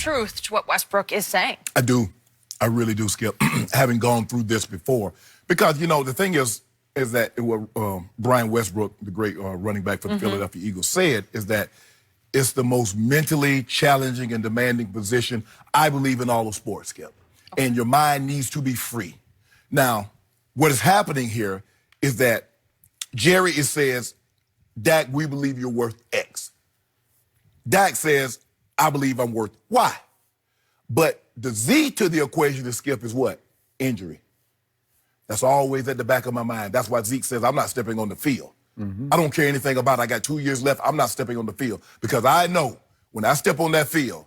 truth to what Westbrook is saying? I do. I really do, Skip, having gone through this before. Because, you know, the thing is that what Brian Westbrook, the great running back for the Philadelphia Eagles, said is that it's the most mentally challenging and demanding position, I believe, in all of sports, Skip. Okay. And your mind needs to be free. Now, what is happening here is that Jerry says, Dak, we believe you're worth X. Dak says, I believe I'm worth Y. But the Z to the equation to Skip is what? Injury. That's always at the back of my mind. That's why Zeke says, I'm not stepping on the field. I don't care anything about it. I got 2 years left. I'm not stepping on the field. Because I know when I step on that field,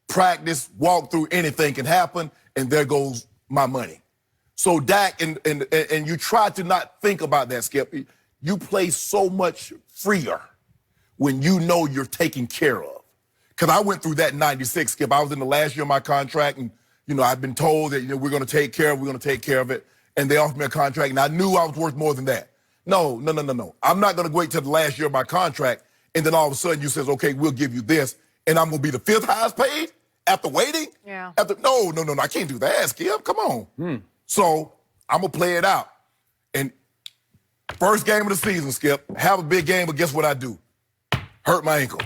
practice, walk through, anything can happen, and there goes my money. So Dak, and you try to not think about that, Skip. You play so much freer when you know you're taken care of. Because I went through that in 96, Skip. I was in the last year of my contract, and, you know, I've been told that, you know, we're going to take care of it. And they offered me a contract, and I knew I was worth more than that. No. I'm not going to wait till the last year of my contract, and then all of a sudden you says, okay, we'll give you this, and I'm going to be the 5th highest paid after waiting? Yeah. No, I can't do that, Skip. Come on. So I'm going to play it out. And first game of the season, Skip, have a big game, but guess what I do? Hurt my ankle.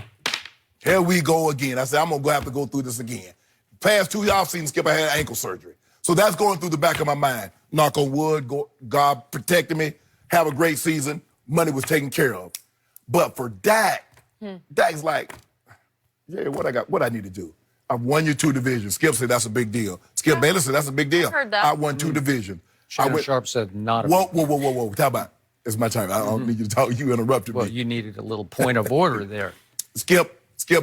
Here we go again. I said, I'm going to have to go through this again. Past 2 off seasons, Skip, I had ankle surgery. So that's going through the back of my mind. Knock on wood, God protected me, have a great season, money was taken care of. But for Dak, Dak's like, yeah, what I need to do? I've won your 2 divisions. Skip said that's a big deal. Skip Bayless said that's a big deal. I heard that. I won 2 divisions. Shannon Sharp said not a Whoa. How about it? It's my time. I don't need you to talk. You interrupted me. Well, you needed a little point of order there. Skip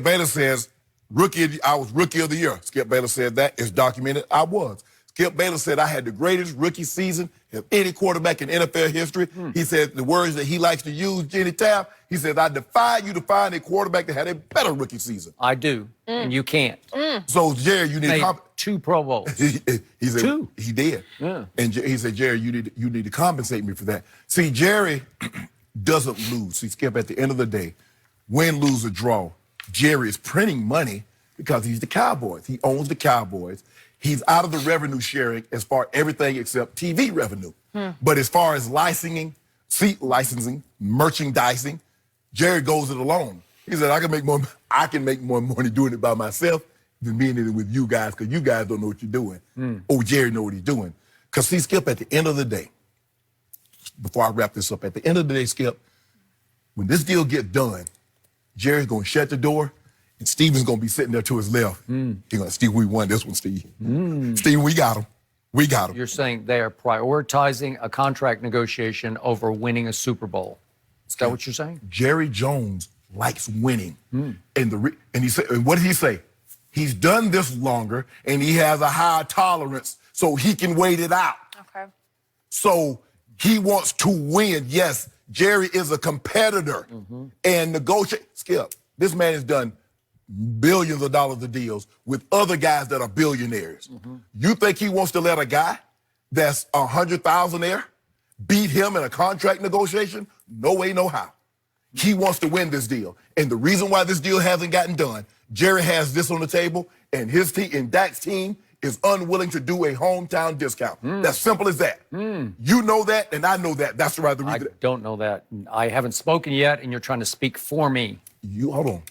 Bayless says, I was rookie of the year. Skip Bayless said that. It's documented. I was. Skip Bayless said I had the greatest rookie season of any quarterback in NFL history. He said the words that he likes to use, Jenny Tabb, he said, I defy you to find a quarterback that had a better rookie season. I do, and you can't. So, Jerry, you need Made to 2 Pro Bowls. he said, 2. He did. Yeah. And he said, Jerry, you need to compensate me for that. See, Jerry doesn't lose. See, Skip, at the end of the day, win, lose, or draw, Jerry is printing money because he's the Cowboys. He owns the Cowboys. He's out of the revenue sharing as far as everything except TV revenue. But as far as licensing, seat licensing, merchandising, Jerry goes it alone. He said, I can make more money doing it by myself than being in it with you guys, because you guys don't know what you're doing. Oh, Jerry know what he's doing. Because see, Skip, at the end of the day, before I wrap this up, at the end of the day, Skip, when this deal gets done, Jerry's going to shut the door, and Steven's going to be sitting there to his left. He's going, Steve, we won this one, Steve. Steve, we got him. We got him. You're saying they are prioritizing a contract negotiation over winning a Super Bowl. Is that what you're saying? Jerry Jones likes winning. And he said, and what did he say? He's done this longer, and he has a high tolerance, so he can wait it out. Okay. So he wants to win. Yes, Jerry is a competitor and negotiate. Skip, this man has done billions of dollars of deals with other guys that are billionaires. You think he wants to let a guy that's $100,000 beat him in a contract negotiation? No way, no how. He wants to win this deal. And the reason why this deal hasn't gotten done, Jerry has this on the table, and his team, and Dak's team, is unwilling to do a hometown discount. That's simple as that. You know that, and I know that. That's the right reason. I don't know that. I haven't spoken yet, and you're trying to speak for me. Hold on.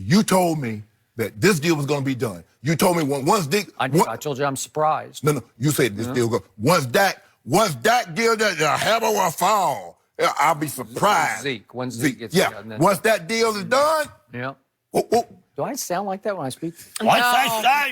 You told me that this deal was going to be done. You told me once Dick. I told you I'm surprised. No. You said this deal go. Once Dak gives that a hammer will fall, I'll be surprised. When Zeke gets done. Once that deal is done. Yeah. Do I sound like that when I speak? Once not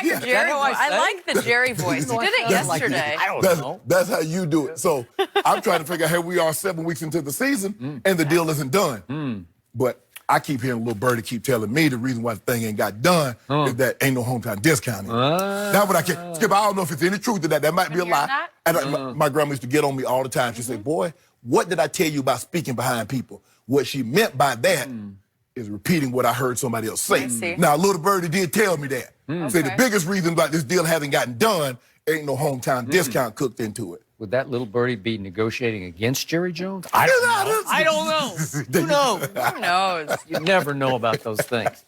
your Jerry voice. I like the Jerry voice. You did it yesterday. I don't know. That's how you do it. So I'm trying to figure out, here we are 7 weeks into the season, and the deal isn't done. But I keep hearing little birdie keep telling me the reason why the thing ain't got done is that ain't no hometown discounting. That's what I can't. Skip, I don't know if it's any truth to that. That might be a lie. And my grandma used to get on me all the time. She said, boy, what did I tell you about speaking behind people? What she meant by that is repeating what I heard somebody else say. Now, little birdie did tell me that. Say the biggest reason why this deal hasn't gotten done ain't no hometown discount cooked into it. Would that little birdie be negotiating against Jerry Jones? I don't know. Who knows? Who knows? You never know about those things.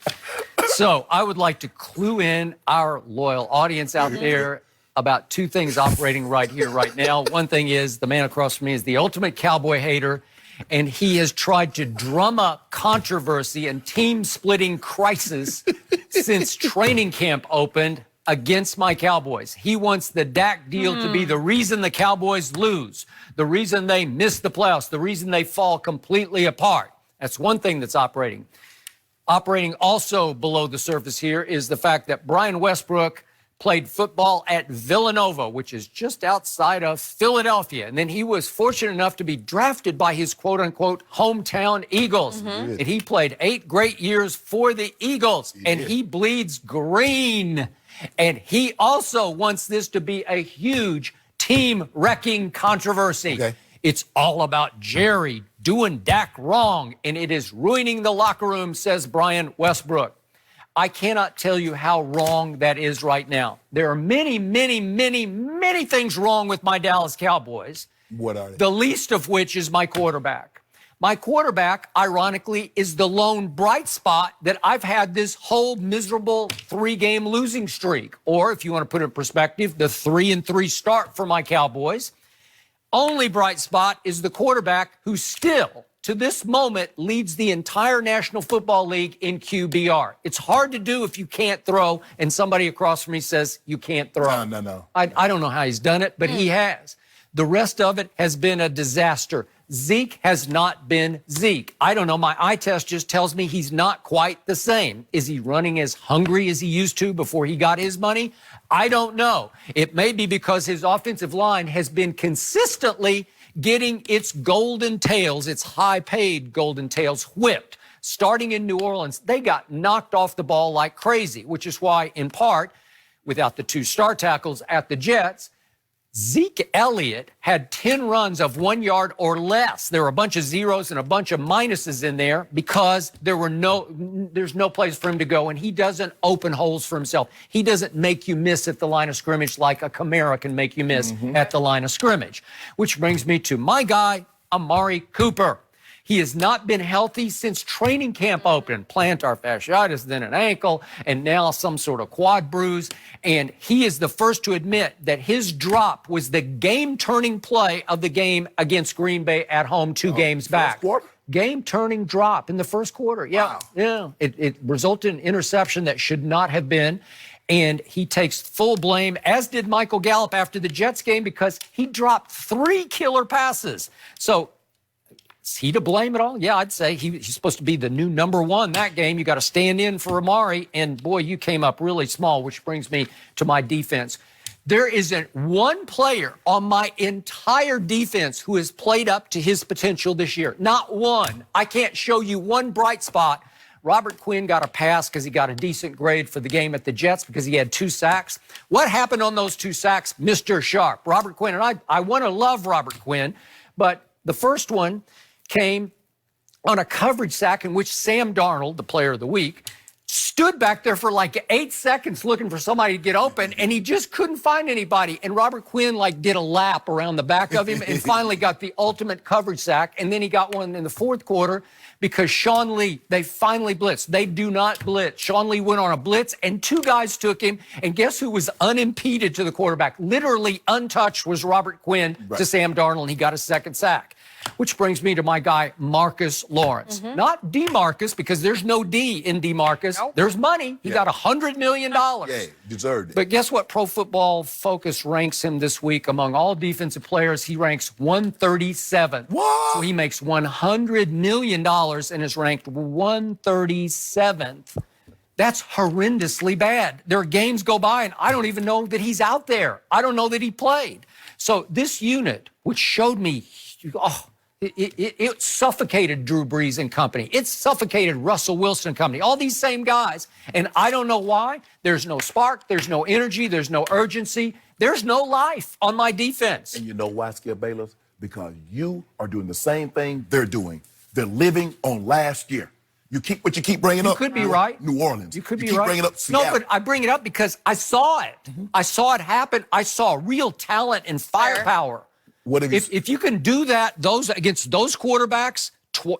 So I would like to clue in our loyal audience out there about two things operating right here, right now. One thing is the man across from me is the ultimate cowboy hater, and he has tried to drum up controversy and team-splitting crisis since training camp opened against my Cowboys. He wants the Dak deal to be the reason the Cowboys lose, the reason they miss the playoffs, the reason they fall completely apart. That's one thing that's operating. Operating also below the surface here is the fact that Brian Westbrook played football at Villanova, which is just outside of Philadelphia. And then he was fortunate enough to be drafted by his quote-unquote hometown Eagles. And he played 8 great years for the Eagles. And he bleeds green. And he also wants this to be a huge team-wrecking controversy. Okay. It's all about Jerry doing Dak wrong, and it is ruining the locker room, says Brian Westbrook. I cannot tell you how wrong that is right now. There are many, many, many, many things wrong with my Dallas Cowboys. What are they? The least of which is my quarterback. My quarterback, ironically, is the lone bright spot that I've had this whole miserable 3-game losing streak. Or, if you want to put it in perspective, the 3-3 start for my Cowboys. Only bright spot is the quarterback who still, to this moment, leads the entire National Football League in QBR. It's hard to do if you can't throw, and somebody across from me says you can't throw. No. I don't know how he's done it, but he has. The rest of it has been a disaster. Zeke has not been Zeke. I don't know. My eye test just tells me he's not quite the same. Is he running as hungry as he used to before he got his money? I don't know. It may be because his offensive line has been consistently getting its golden tails, its high-paid golden tails, whipped. Starting in New Orleans, they got knocked off the ball like crazy, which is why, in part, without the 2 star tackles at the Jets, Zeke Elliott had 10 runs of 1 yard or less. There were a bunch of zeros and a bunch of minuses in there because there's no place for him to go, and he doesn't open holes for himself. He doesn't make you miss at the line of scrimmage like a Camara can make you miss at the line of scrimmage. Which brings me to my guy, Amari Cooper. He has not been healthy since training camp opened. Plantar fasciitis, then an ankle, and now some sort of quad bruise. And he is the first to admit that his drop was the game-turning play of the game against Green Bay at home 2 games back. Quarter? Game-turning drop in the first quarter. Yeah, yeah. It resulted in an interception that should not have been. And he takes full blame, as did Michael Gallup after the Jets game, because he dropped 3 killer passes. So, is he to blame at all? Yeah, I'd say he's supposed to be the new #1 that game. You got to stand in for Amari, and boy, you came up really small, which brings me to my defense. There isn't one player on my entire defense who has played up to his potential this year. Not one. I can't show you one bright spot. Robert Quinn got a pass because he got a decent grade for the game at the Jets because he had 2 sacks. What happened on those 2 sacks? Mr. Sharp, Robert Quinn. And I want to love Robert Quinn, but the first one came on a coverage sack in which Sam Darnold, the player of the week, stood back there for like 8 seconds looking for somebody to get open, and he just couldn't find anybody. And Robert Quinn did a lap around the back of him and finally got the ultimate coverage sack. And then he got one in the 4th quarter because Sean Lee, they finally blitzed. They do not blitz. Sean Lee went on a blitz, and 2 guys took him. And guess who was unimpeded to the quarterback? Literally untouched was Robert Quinn to Sam Darnold, and he got a 2nd sack. Which brings me to my guy, Marcus Lawrence. Not DeMarcus, because there's no D in DeMarcus. Nope. There's money. He got $100 million. Yeah, deserved it. But guess what? Pro Football Focus ranks him this week among all defensive players. He ranks 137th. What? So he makes $100 million and is ranked 137th. That's horrendously bad. There are games go by, and I don't even know that he's out there. I don't know that he played. So this unit, which showed me, it suffocated Drew Brees and company. It suffocated Russell Wilson and company. All these same guys. And I don't know why. There's no spark. There's no energy. There's no urgency. There's no life on my defense. And you know why, Skip Bayless? Because you are doing the same thing they're doing. They're living on last year. You keep bringing up. You could be right. New Orleans. You could be keep right. Bringing up Seattle. No, but I bring it up because I saw it. I saw it happen. I saw real talent and firepower. What have you if you can do that against those quarterbacks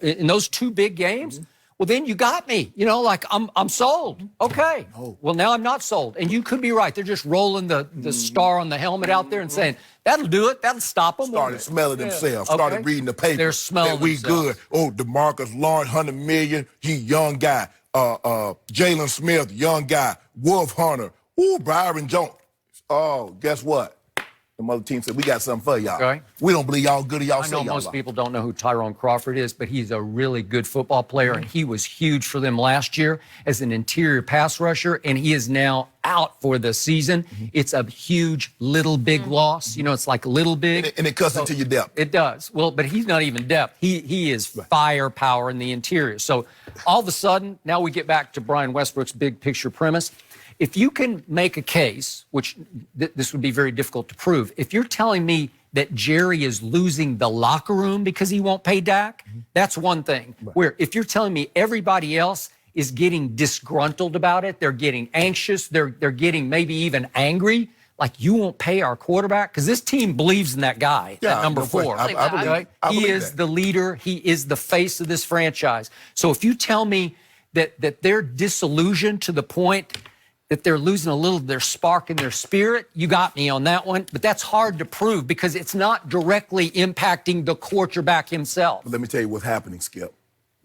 in those 2 big games, well, then you got me. You know, like I'm sold. Okay. No. Well, now I'm not sold. And you could be right. They're just rolling the star on the helmet out there and saying, that'll do it. That'll stop them. Started smelling themselves. Okay. Started reading the paper. They're smelling that we themselves. good. Oh, DeMarcus Lawrence, $100 million. He young guy. Jalen Smith, young guy. Wolf Hunter. Ooh, Byron Jones. Oh, guess what? The other team said, we got something for y'all. Okay. We don't believe y'all good or y'all I say know y'all most are. people don't know who Tyrone Crawford is, but he's a really good football player, and he was huge for them last year as an interior pass rusher, and he is now out for the season. It's a huge little big loss. You know, it's like little big. And it cuts into your depth. It does. Well, but he's not even depth. He is firepower in the interior. So all of a sudden, now we get back to Brian Westbrook's big picture premise. If you can make a case, which this would be very difficult to prove, if you're telling me that Jerry is losing the locker room because he won't pay Dak, that's one thing. Right. Where if you're telling me everybody else is getting disgruntled about it, they're getting anxious, they're getting maybe even angry, like you won't pay our quarterback, because this team believes in that guy, that number no 4. question. I believe, Okay? I He believe is that. the leader. He is the face of this franchise. So if you tell me that they're disillusioned to the point that they're losing a little of their spark in their spirit, you got me on that one. But that's hard to prove because it's not directly impacting the quarterback himself. Let me tell you what's happening, Skip.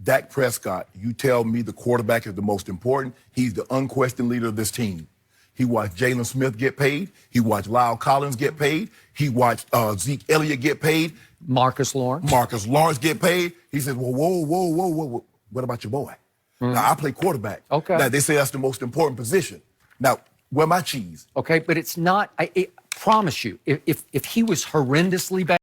Dak Prescott, you tell me the quarterback is the most important. He's the unquestioned leader of this team. He watched Jalen Smith get paid. He watched Lyle Collins get paid. He watched Zeke Elliott get paid. Marcus Lawrence. Marcus Lawrence get paid. He said, well, whoa. What about your boy? Now, I play quarterback. Okay. Now, they say that's the most important position. Now, where my cheese? Okay, but it's not, I promise you, if he was horrendously bad,